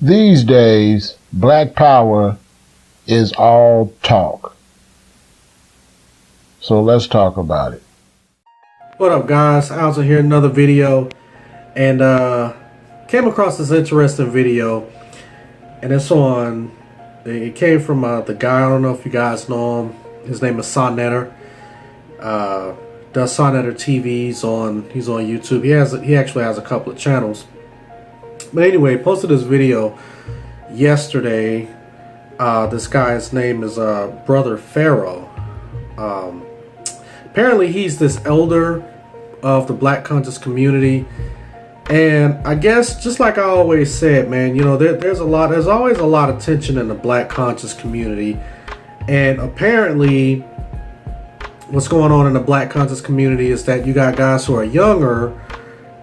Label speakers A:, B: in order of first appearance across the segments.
A: These days, black power is all talk. So let's talk about it.
B: What up, guys? Alza here, another video, and came across this interesting video, and it came from the guy. I don't know if you guys know him. His name is Sonnetter. Does Sonnetter TV. He's on YouTube. He actually has a couple of channels. But anyway, posted this video yesterday. This guy's name is Brother Pharaoh. Apparently he's this elder of the black conscious community, and I guess just like I always said, man, you know, there's always a lot of tension in the black conscious community, and apparently what's going on in the black conscious community is that you got guys who are younger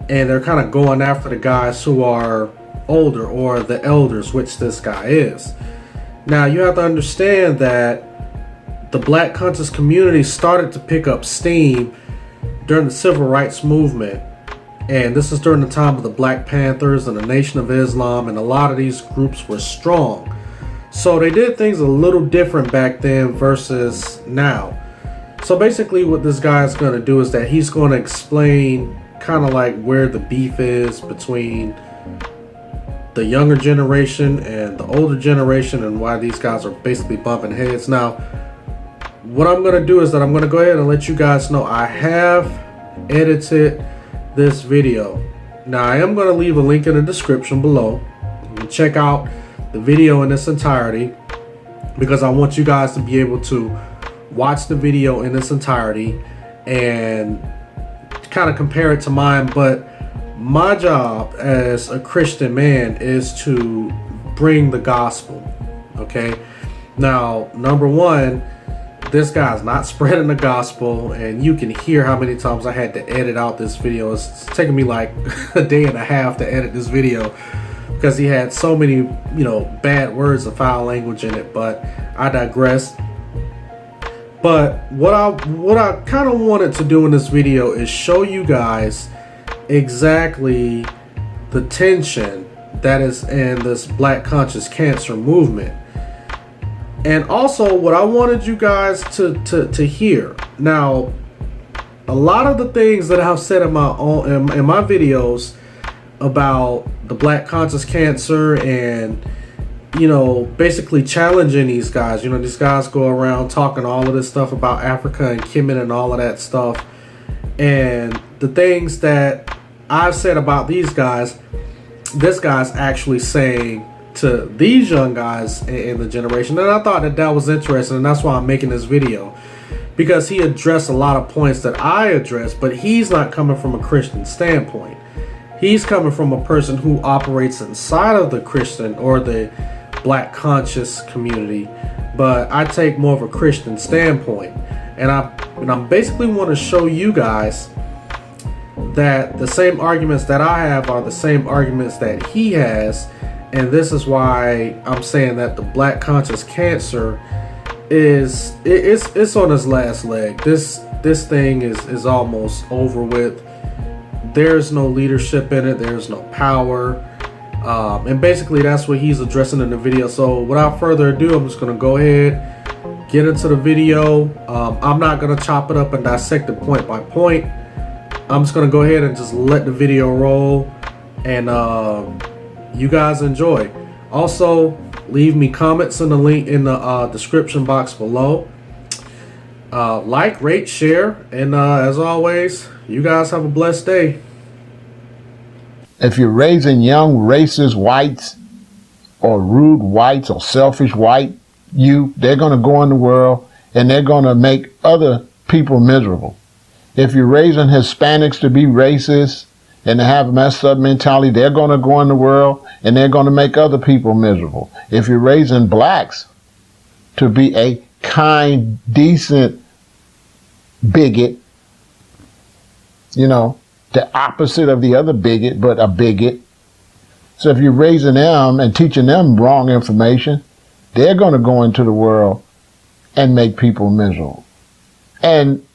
B: and they're kind of going after the guys who are older, or the elders, which this guy is. Now you have to understand that the black conscious community started to pick up steam during the civil rights movement, and this is during the time of the Black Panthers and the Nation of Islam, and a lot of these groups were strong. So they did things a little different back then versus now. So basically what this guy is going to do is that he's going to explain kind of like where the beef is between the younger generation and the older generation, and why these guys are basically bumping heads. Now, what I'm going to do is that I'm going to go ahead and let you guys know I have edited this video. Now, I am going to leave a link in the description below. You can check out the video in its entirety, because I want you guys to be able to watch the video in its entirety and kind of compare it to mine. But my job as a Christian man is to bring the gospel. Okay? Now, number one, this guy's not spreading the gospel, and you can hear how many times I had to edit out this video. It's taken me like a day and a half to edit this video, because he had so many, you know, bad words and foul language in it. But I digress. But what I kind of wanted to do in this video is show you guys exactly the tension that is in this black conscious cancer movement. And also what I wanted you guys to hear. Now, a lot of the things that I've said in my videos about the black conscious cancer, and, you know, basically challenging these guys. You know, these guys go around talking all of this stuff about Africa and Kemet and all of that stuff. And the things that I've said about these guys, this guy's actually saying to these young guys in the generation. And I thought that was interesting, and that's why I'm making this video, because he addressed a lot of points that I addressed, but he's not coming from a Christian standpoint. He's coming from a person who operates inside of the Christian or the black conscious community, but I take more of a Christian standpoint. And I basically want to show you guys that the same arguments that I have are the same arguments that he has. And this is why I'm saying that the black conscious cancer it's on its last leg. This thing is almost over with. There's no leadership in it. There's no power. And basically that's what he's addressing in the video. So without further ado, I'm just going to go ahead, get into the video. I'm not going to chop it up and dissect it point by point. I'm just going to go ahead and just let the video roll, and you guys enjoy. Also, leave me comments in the link in the description box below. Like, rate, share, and as always, you guys have a blessed day.
A: If you're raising young racist whites, or rude whites, or selfish white youth, they're going to go in the world and they're going to make other people miserable. If you're raising Hispanics to be racist and to have a messed up mentality, they're going to go in the world and they're going to make other people miserable. If you're raising blacks to be a kind, decent bigot, you know, the opposite of the other bigot, but a bigot. So if you're raising them and teaching them wrong information, they're going to go into the world and make people miserable. And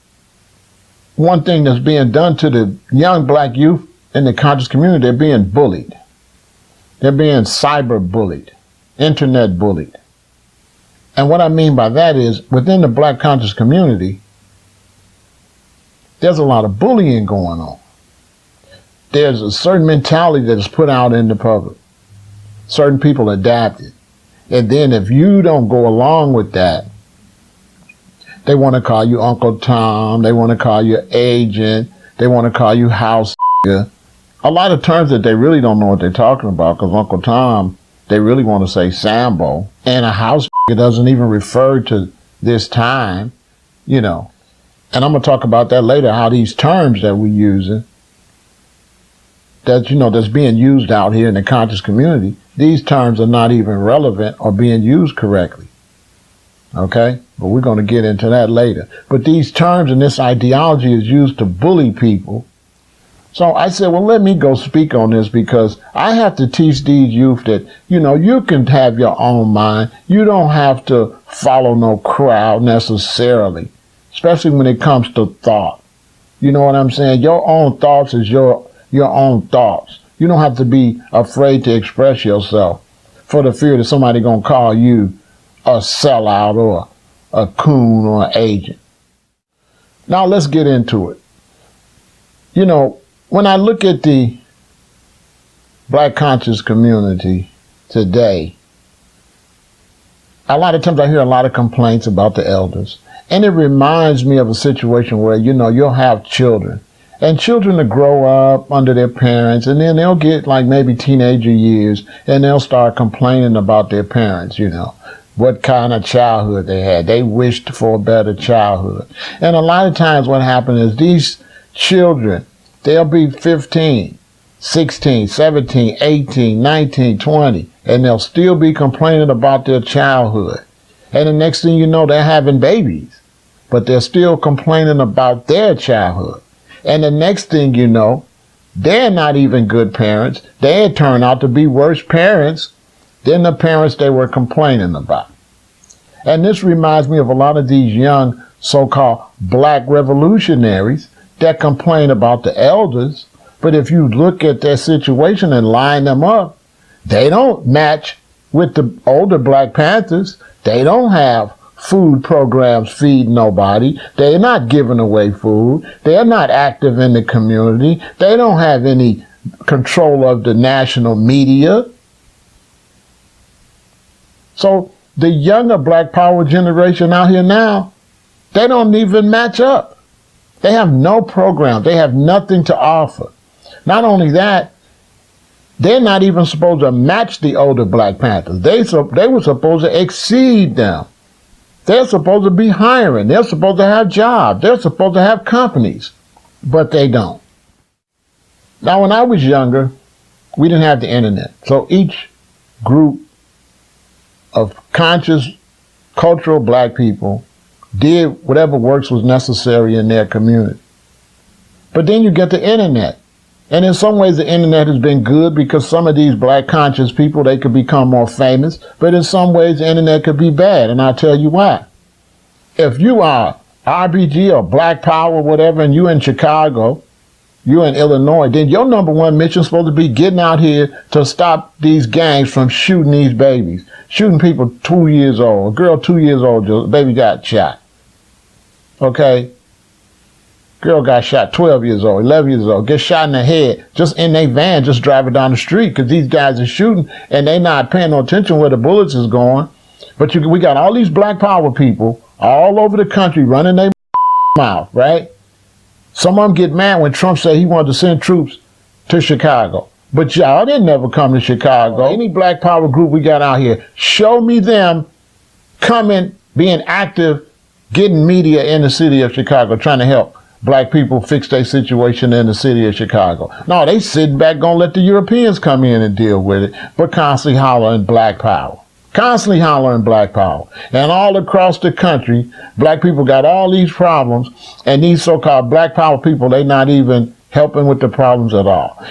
A: one thing that's being done to the young black youth in the conscious community, they're being bullied. They're being cyber bullied, internet bullied. And what I mean by that is, within the black conscious community, there's a lot of bullying going on. There's a certain mentality that is put out in the public. Certain people adapt it. And then if you don't go along with that, they want to call you Uncle Tom, they want to call you agent, they want to call you house nigga. A lot of terms that they really don't know what they're talking about, because Uncle Tom, they really want to say Sambo. And a house nigga doesn't even refer to this time, you know. And I'm going to talk about that later, how these terms that we're using, that, you know, that's being used out here in the conscious community, these terms are not even relevant or being used correctly. Okay? But we're going to get into that later. But these terms and this ideology is used to bully people. So I said, well, let me go speak on this, because I have to teach these youth that, you know, you can have your own mind. You don't have to follow no crowd necessarily, especially when it comes to thought. You know what I'm saying? Your own thoughts is your own thoughts. You don't have to be afraid to express yourself for the fear that somebody going to call you a sellout or a coon or an agent. Now let's get into it. You know, when I look at the black conscious community today, a lot of times I hear a lot of complaints about the elders. And it reminds me of a situation where, you know, you'll have children. And children will grow up under their parents, and then they'll get like maybe teenager years, and they'll start complaining about their parents, you know, what kind of childhood they had. They wished for a better childhood. And a lot of times what happens is these children, they'll be 15, 16, 17, 18, 19, 20, and they'll still be complaining about their childhood. And the next thing you know, they're having babies, but they're still complaining about their childhood. And the next thing you know, they're not even good parents. They turn out to be worse parents than the parents they were complaining about. And this reminds me of a lot of these young so-called black revolutionaries that complain about the elders. But if you look at their situation and line them up, they don't match with the older Black Panthers. They don't have food programs feeding nobody. They're not giving away food. They're not active in the community. They don't have any control of the national media. So the younger Black Power generation out here now, they don't even match up. They have no program. They have nothing to offer. Not only that, they're not even supposed to match the older Black Panthers. They were supposed to exceed them. They're supposed to be hiring. They're supposed to have jobs. They're supposed to have companies. But they don't. Now, when I was younger, we didn't have the internet. So each group of conscious, cultural Black people did whatever works was necessary in their community. But then you get the internet. And in some ways, the internet has been good, because some of these Black conscious people, they could become more famous. But in some ways, the internet could be bad. And I'll tell you why. If you are RBG or Black Power or whatever, and you're in Chicago, you're in Illinois, then your number one mission is supposed to be getting out here to stop these gangs from shooting these babies. Shooting people 2 years old. A girl 2 years old, the baby got shot. Okay? Girl got shot, 12 years old, 11 years old, gets shot in the head, just in their van, just driving down the street, because these guys are shooting, and they not paying no attention where the bullets is going. But we got all these Black Power people all over the country running their mouth, right? Some of them get mad when Trump said he wanted to send troops to Chicago. But y'all didn't never come to Chicago. Any Black Power group we got out here, show me them coming, being active, getting media in the city of Chicago, trying to help Black people fix their situation in the city of Chicago. No, they sitting back gonna let the Europeans come in and deal with it, but constantly hollering Black Power. Constantly hollering Black Power. And all across the country, Black people got all these problems, and these so-called Black Power people, they not even helping with the problems at all.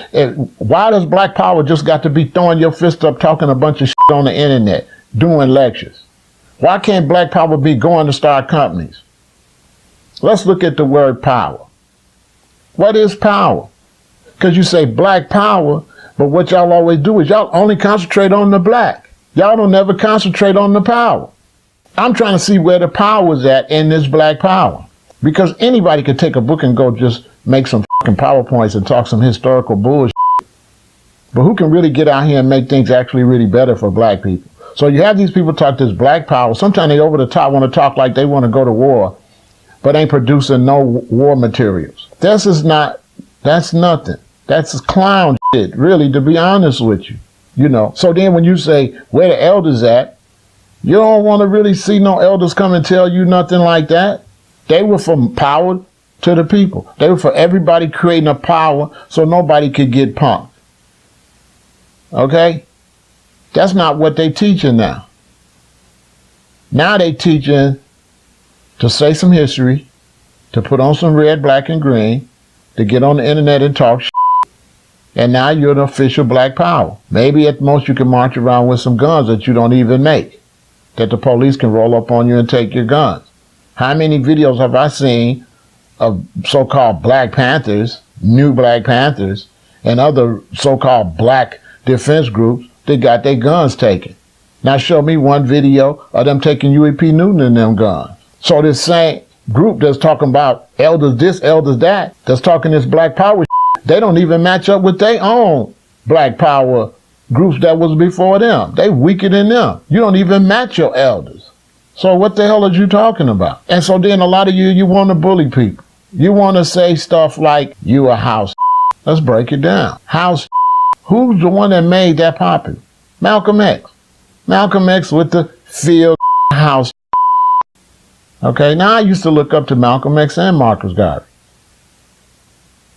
A: Why does Black Power just got to be throwing your fist up, talking a bunch of shit on the internet, doing lectures? Why can't Black Power be going to start companies? Let's look at the word power. What is power? Because you say Black Power, But what y'all always do is y'all only concentrate on the black. Y'all don't ever concentrate on the power. I'm trying to see where the power is at in this black power. Because anybody could take a book and go just make some fucking PowerPoints and talk some historical bullshit. But who can really get out here and make things actually really better for black people? So you have these people talk this black power. Sometimes they over the top want to talk like they want to go to war, but ain't producing no war materials. That's nothing. That's clown shit, really, to be honest with you. You know, so then when you say, where the elders at? You don't want to really see no elders come and tell you nothing like that. They were from power to the people. They were for everybody creating a power so nobody could get punked. Okay? That's not what they teaching now. Now they teaching to say some history, to put on some red, black, and green, to get on the internet and talk shit. And now you're the official black power. Maybe at most you can march around with some guns that you don't even make, that the police can roll up on you and take your guns. How many videos have I seen of so-called Black Panthers, new Black Panthers, and other so-called black defense groups that got their guns taken? Now show me one video of them taking UEP Newton and them guns. So this same group that's talking about elders this, elders that, that's talking this black power, they don't even match up with their own black power groups that was before them. They weaker than them. You don't even match your elders. So what the hell are you talking about? And so then a lot of you want to bully people. You want to say stuff like, you a house. Let's break it down. House. Who's the one that made that popular? Malcolm X. Malcolm X with the field house. Okay, now I used to look up to Malcolm X and Marcus Garvey.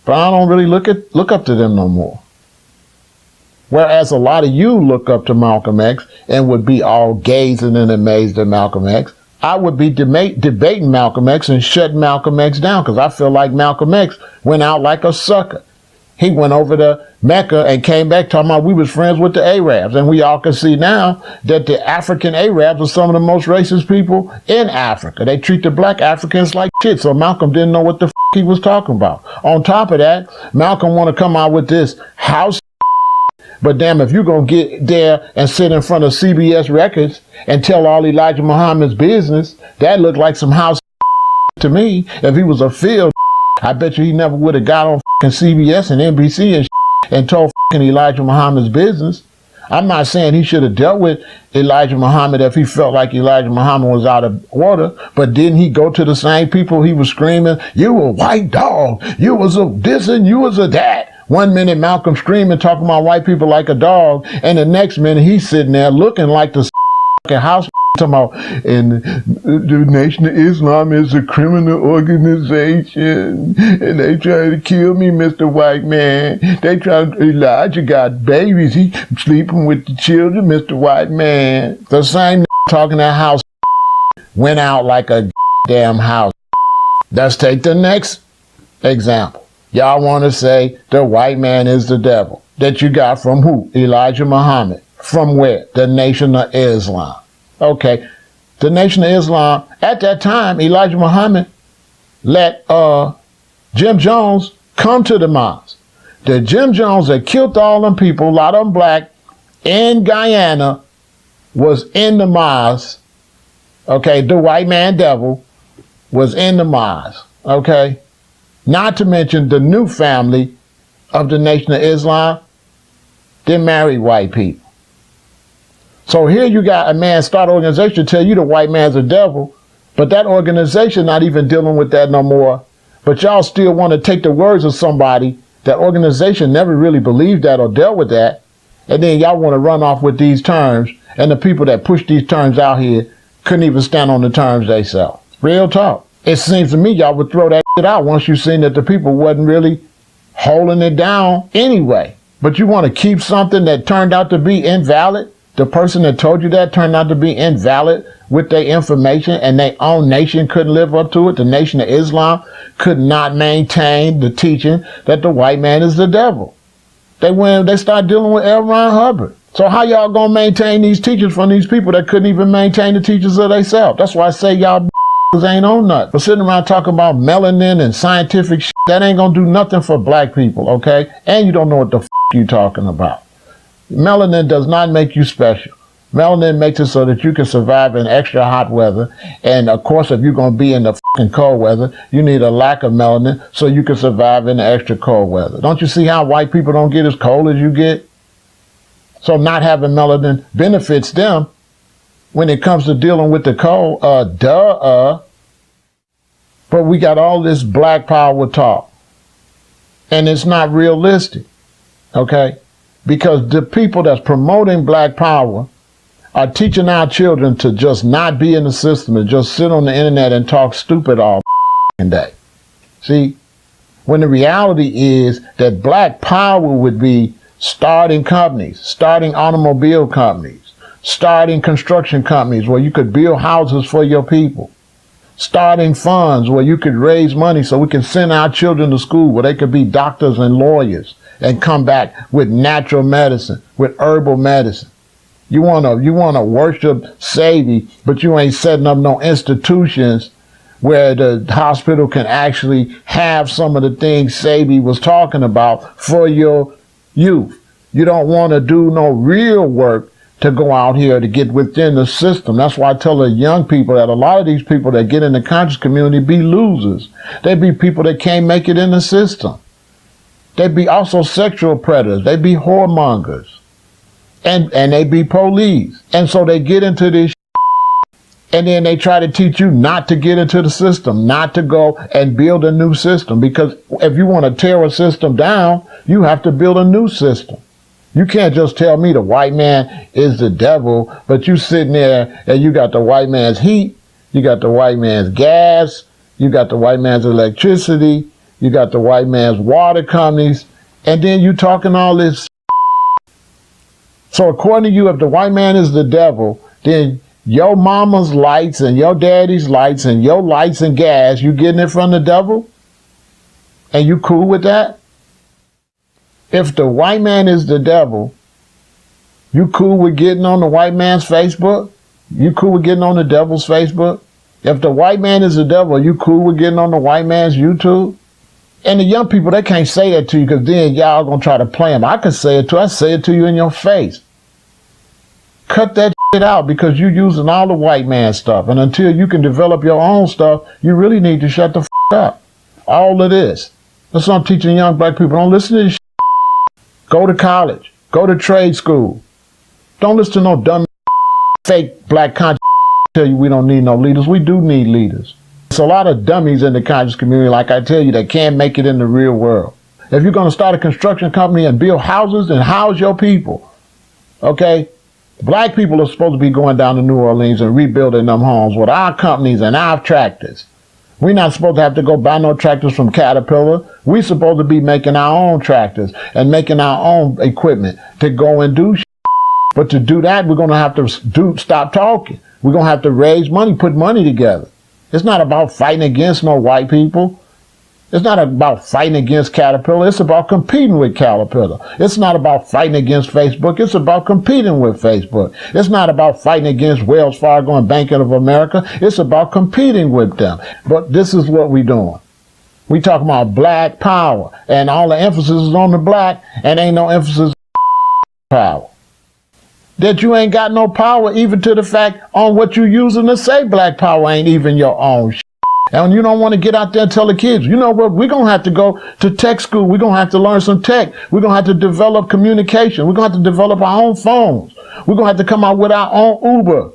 A: But I don't really look up to them no more. Whereas a lot of you look up to Malcolm X and would be all gazing and amazed at Malcolm X, I would be debating Malcolm X and shutting Malcolm X down because I feel like Malcolm X went out like a sucker. He went over to Mecca and came back talking about we was friends with the Arabs. And we all can see now that the African Arabs are some of the most racist people in Africa. They treat the black Africans like shit. So Malcolm didn't know what the he was talking about. On top of that, Malcolm want to come out with this house. But damn, if you're going to get there and sit in front of CBS Records and tell all Elijah Muhammad's business, that looked like some house to me. If he was a field, I bet you he never would have got on CBS and NBC and told Elijah Muhammad's business. I'm not saying he should have dealt with Elijah Muhammad if he felt like Elijah Muhammad was out of order, but didn't he go to the same people he was screaming, you a white dog, you was a this and you was a that. One minute Malcolm screaming, talking about white people like a dog, and the next minute he's sitting there looking like the house talking about, and the Nation of Islam is a criminal organization, and they try to kill me, Mr. White Man. They try to, Elijah got babies, he sleeping with the children, Mr. White Man. The same talking that house went out like a damn house. Let's take the next example. Y'all want to say the white man is the devil. That you got from who? Elijah Muhammad. From where? The Nation of Islam. Okay, the Nation of Islam, at that time, Elijah Muhammad let Jim Jones come to the mosque. The Jim Jones that killed all them people, a lot of them black, in Guyana, was in the mosque. Okay, the white man devil was in the mosque. Okay, not to mention the new family of the Nation of Islam, they married white people. So here you got a man start an organization to tell you the white man's a devil, but that organization not even dealing with that no more. But y'all still want to take the words of somebody, that organization never really believed that or dealt with that, and then y'all want to run off with these terms, and the people that push these terms out here couldn't even stand on the terms they sell. Real talk. It seems to me y'all would throw that shit out once you seen that the people wasn't really holding it down anyway. But you want to keep something that turned out to be invalid? The person that told you that turned out to be invalid with their information, and their own nation couldn't live up to it. The Nation of Islam could not maintain the teaching that the white man is the devil. They start dealing with L. Ron Hubbard. So how y'all gonna maintain these teachers from these people that couldn't even maintain the teachers of themselves? That's why I say y'all ain't on nothing. But sitting around talking about melanin and scientific shit, that ain't gonna do nothing for black people, okay? And you don't know what the you talking about? Melanin does not make you special. Melanin makes it so that you can survive in extra hot weather. And of course, if you're going to be in the fucking cold weather, you need a lack of melanin so you can survive in the extra cold weather. Don't you see how white people don't get as cold as you get? So not having melanin benefits them when it comes to dealing with the cold. But we got all this black power talk. And it's not realistic. Okay? Because the people that's promoting black power are teaching our children to just not be in the system and just sit on the internet and talk stupid all day. See, when the reality is that black power would be starting companies, starting automobile companies, starting construction companies where you could build houses for your people, starting funds where you could raise money so we can send our children to school where they could be doctors and lawyers and come back with natural medicine, with herbal medicine. You wanna worship Sadie, but you ain't setting up no institutions where the hospital can actually have some of the things Sadie was talking about for your youth. You don't want to do no real work to go out here to get within the system. That's why I tell the young people that a lot of these people that get in the conscious community be losers. They be people that can't make it in the system. They be also sexual predators. They be whoremongers. And they be police. And so they get into this and then they try to teach you not to get into the system, not to go and build a new system. Because if you want to tear a system down, you have to build a new system. You can't just tell me the white man is the devil, but you sitting there and you got the white man's heat, you got the white man's gas, you got the white man's electricity, you got the white man's water companies, and then you talking all this. So according to you, if the white man is the devil, then your mama's lights and your daddy's lights and your lights and gas, you getting it from the devil? And you cool with that? If the white man is the devil, you cool with getting on the white man's Facebook? You cool with getting on the devil's Facebook? If the white man is the devil, you cool with getting on the white man's YouTube? And the young people, they can't say that to you because then y'all gonna try to play them. I can say it to you. I say it to you in your face. Cut that shit out because you're using all the white man stuff. And until you can develop your own stuff, you really need to shut the up. All of this. That's what I'm teaching young black people. Don't listen to this shit. Go to college. Go to trade school. Don't listen to no dumb fake black conscious tell you we don't need no leaders. We do need leaders. There's a lot of dummies in the conscious community, like I tell you, that can't make it in the real world. If you're going to start a construction company and build houses, then house your people. Okay? Black people are supposed to be going down to New Orleans and rebuilding them homes with our companies and our tractors. We're not supposed to have to go buy no tractors from Caterpillar. We're supposed to be making our own tractors and making our own equipment to go and do shit. But to do that, we're going to have to stop talking. We're going to have to raise money, put money together. It's not about fighting against no white people. It's not about fighting against Caterpillar. It's about competing with Caterpillar. It's not about fighting against Facebook. It's about competing with Facebook. It's not about fighting against Wells Fargo and Bank of America. It's about competing with them. But this is what we're doing. We talking about black power, and all the emphasis is on the black, and ain't no emphasis on power. That you ain't got no power even to the fact on what you using to say black power ain't even your own shit. And you don't want to get out there and tell the kids, you know what, we're going to have to go to tech school. We're going to have to learn some tech. We're going to have to develop communication. We're going to have to develop our own phones. We're going to have to come out with our own Uber.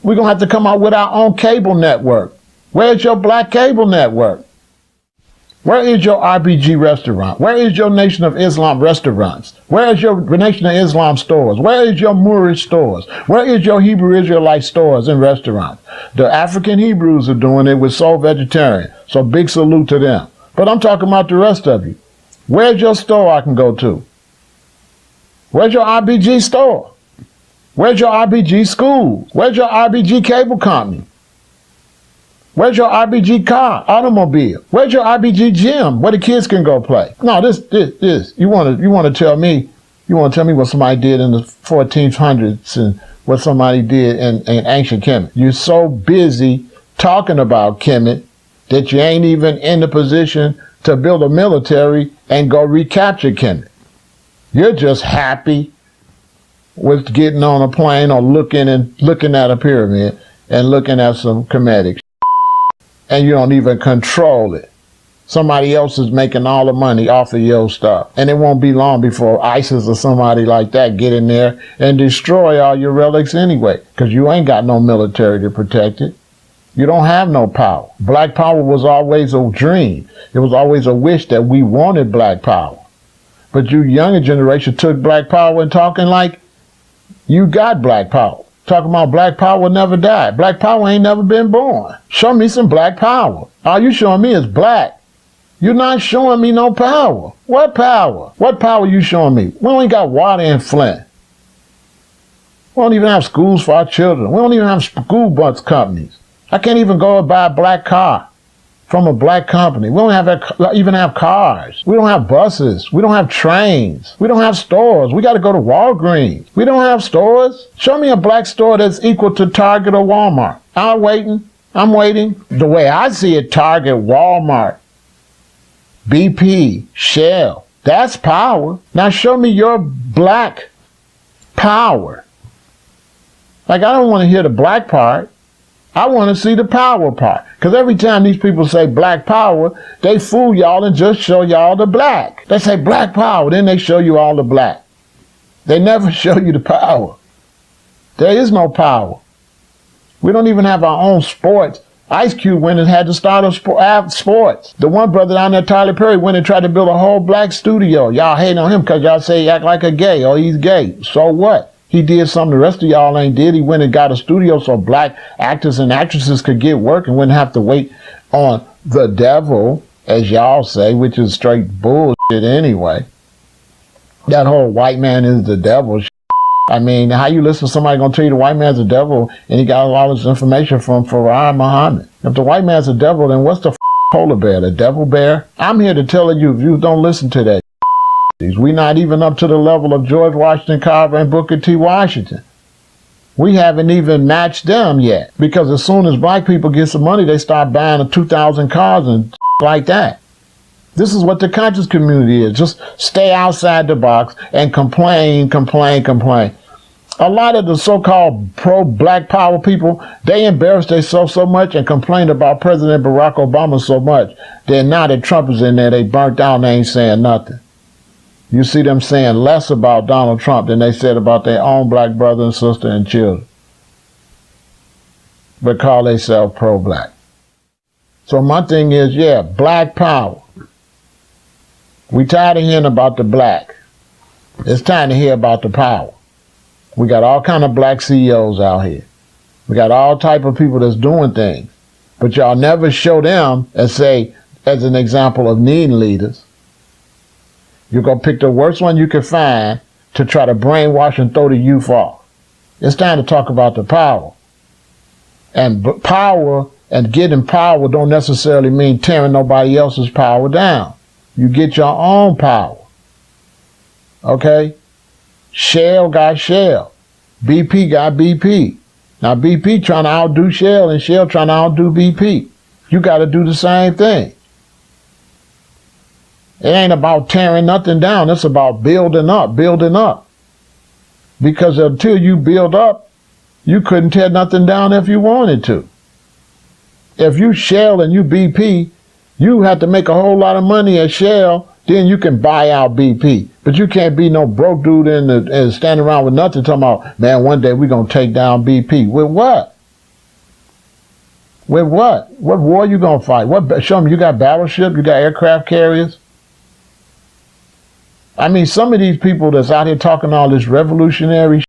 A: We're going to have to come out with our own cable network. Where's your black cable network? Where is your RBG restaurant? Where is your Nation of Islam restaurants? Where is your Nation of Islam stores? Where is your Moorish stores? Where is your Hebrew Israelite stores and restaurants? The African Hebrews are doing it with Soul Vegetarian. So big salute to them. But I'm talking about the rest of you. Where's your store I can go to? Where's your RBG store? Where's your RBG school? Where's your RBG cable company? Where's your RBG car, automobile? Where's your RBG gym where the kids can go play? No, this. You want to tell me what somebody did in the 1400s and what somebody did in ancient Kemet. You're so busy talking about Kemet that you ain't even in the position to build a military and go recapture Kemet. You're just happy with getting on a plane or looking at a pyramid and looking at some comedic, and you don't even control it. Somebody else is making all the money off of your stuff. And it won't be long before ISIS or somebody like that get in there and destroy all your relics anyway, because you ain't got no military to protect it. You don't have no power. Black power was always a dream. It was always a wish that we wanted black power. But you younger generation took black power and talking like you got black power. Talking about black power never died. Black power ain't never been born. Show me some black power. All you showing me is black. You're not showing me no power. What power? What power you showing me? We only got water in Flint. We don't even have schools for our children. We don't even have school bus companies. I can't even go and buy a black car from a black company. We don't even have cars. We don't have buses. We don't have trains. We don't have stores. We got to go to Walgreens. We don't have stores. Show me a black store that's equal to Target or Walmart. I'm waiting. The way I see it, Target, Walmart, BP, Shell, that's power. Now show me your black power. Like, I don't want to hear the black part. I want to see the power part. Because every time these people say black power, they fool y'all and just show y'all the black. They say black power, then they show you all the black. They never show you the power. There is no power. We don't even have our own sports. Ice Cube went and had to start sports. The one brother down there, Tyler Perry, went and tried to build a whole black studio. Y'all hate on him because y'all say he act like a gay or he's gay. So what? He did something the rest of y'all ain't did. He went and got a studio so black actors and actresses could get work and wouldn't have to wait on the devil, as y'all say, which is straight bullshit anyway. That whole white man is the devil. I mean, how you listen to somebody gonna tell you the white man's a devil and he got all this information from Pharaoh Muhammad? If the white man's a devil, then what's the polar bear? The devil bear? I'm here to tell you, if you don't listen to that, we not even up to the level of George Washington Carver and Booker T. Washington. We haven't even matched them yet, because as soon as black people get some money, they start buying 2,000 cars and like that. This is what the conscious community is. Just stay outside the box and complain. A lot of the so-called pro-black power people, they embarrass themselves so much and complain about President Barack Obama so much that now that Trump is in there, they burnt out and they ain't saying nothing. You see them saying less about Donald Trump than they said about their own black brother and sister and children, but call themselves pro-black. So my thing is, yeah, black power. We tired of hearing about the black. It's time to hear about the power. We got all kind of black CEOs out here. We got all type of people that's doing things, but y'all never show them and say, as an example of needing leaders. You're going to pick the worst one you can find to try to brainwash and throw the youth off. It's time to talk about the power. And power and getting power don't necessarily mean tearing nobody else's power down. You get your own power. Okay? Shell got Shell. BP got BP. Now BP trying to outdo Shell and Shell trying to outdo BP. You got to do the same thing. It ain't about tearing nothing down. It's about building up. Because until you build up, you couldn't tear nothing down if you wanted to. If you Shell and you BP, you have to make a whole lot of money at Shell, then you can buy out BP. But you can't be no broke dude and standing around with nothing talking about, man, one day we're going to take down BP. With what? With what? What war you going to fight? Show me, you got battleship, you got aircraft carriers. I mean, some of these people that's out here talking all this revolutionary shit,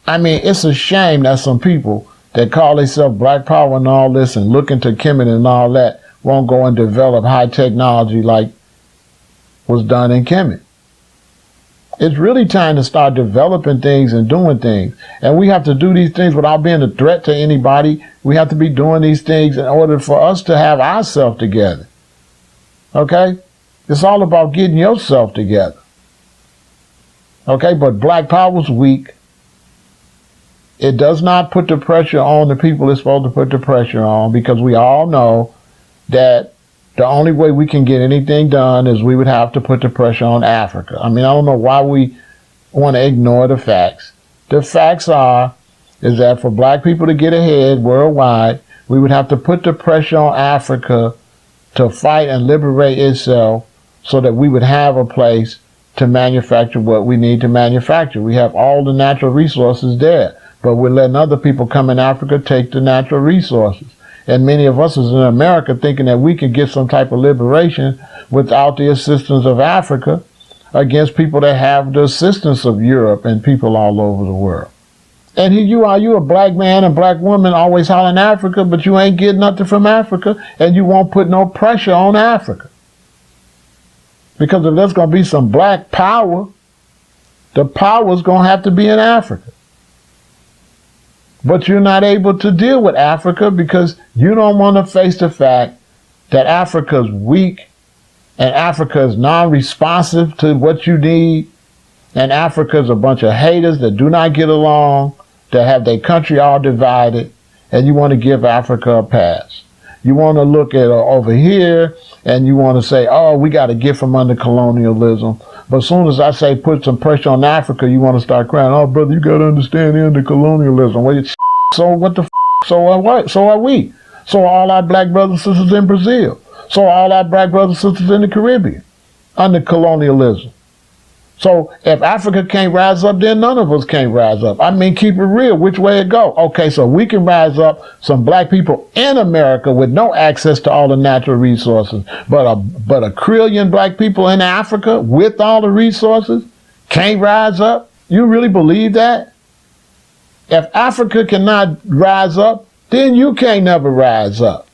A: I mean, it's a shame that some people that call themselves black power and all this and look into Kemet and all that won't go and develop high technology like was done in Kemet. It's really time to start developing things and doing things. And we have to do these things without being a threat to anybody. We have to be doing these things in order for us to have ourselves together. Okay? It's all about getting yourself together. Okay, but black power's weak. It does not put the pressure on the people it's supposed to put the pressure on, because we all know that the only way we can get anything done is we would have to put the pressure on Africa. I mean, I don't know why we want to ignore the facts. The facts is that for black people to get ahead worldwide, we would have to put the pressure on Africa to fight and liberate itself so that we would have a place to manufacture what we need to manufacture. We have all the natural resources there, but we're letting other people come in Africa take the natural resources. And many of us is in America thinking that we can get some type of liberation without the assistance of Africa against people that have the assistance of Europe and people all over the world. And here you a black man and black woman always hollering Africa, but you ain't getting nothing from Africa, and you won't put no pressure on Africa. Because if there's going to be some black power, the power's going to have to be in Africa. But you're not able to deal with Africa because you don't want to face the fact that Africa's weak and Africa is non-responsive to what you need, and Africa is a bunch of haters that do not get along, that have their country all divided, and you want to give Africa a pass. You want to look at over here, and you want to say, oh, we got to get from under colonialism. But as soon as I say put some pressure on Africa, you want to start crying, oh, brother, you got to understand they're under colonialism. Well, so what the f***? So are what? So are we. So are all our black brothers and sisters in Brazil. So are all our black brothers and sisters in the Caribbean under colonialism. So if Africa can't rise up, then none of us can't rise up. I mean, keep it real. Which way it go? Okay, so we can rise up, some black people in America with no access to all the natural resources, but a trillion black people in Africa with all the resources can't rise up? You really believe that? If Africa cannot rise up, then you can't never rise up.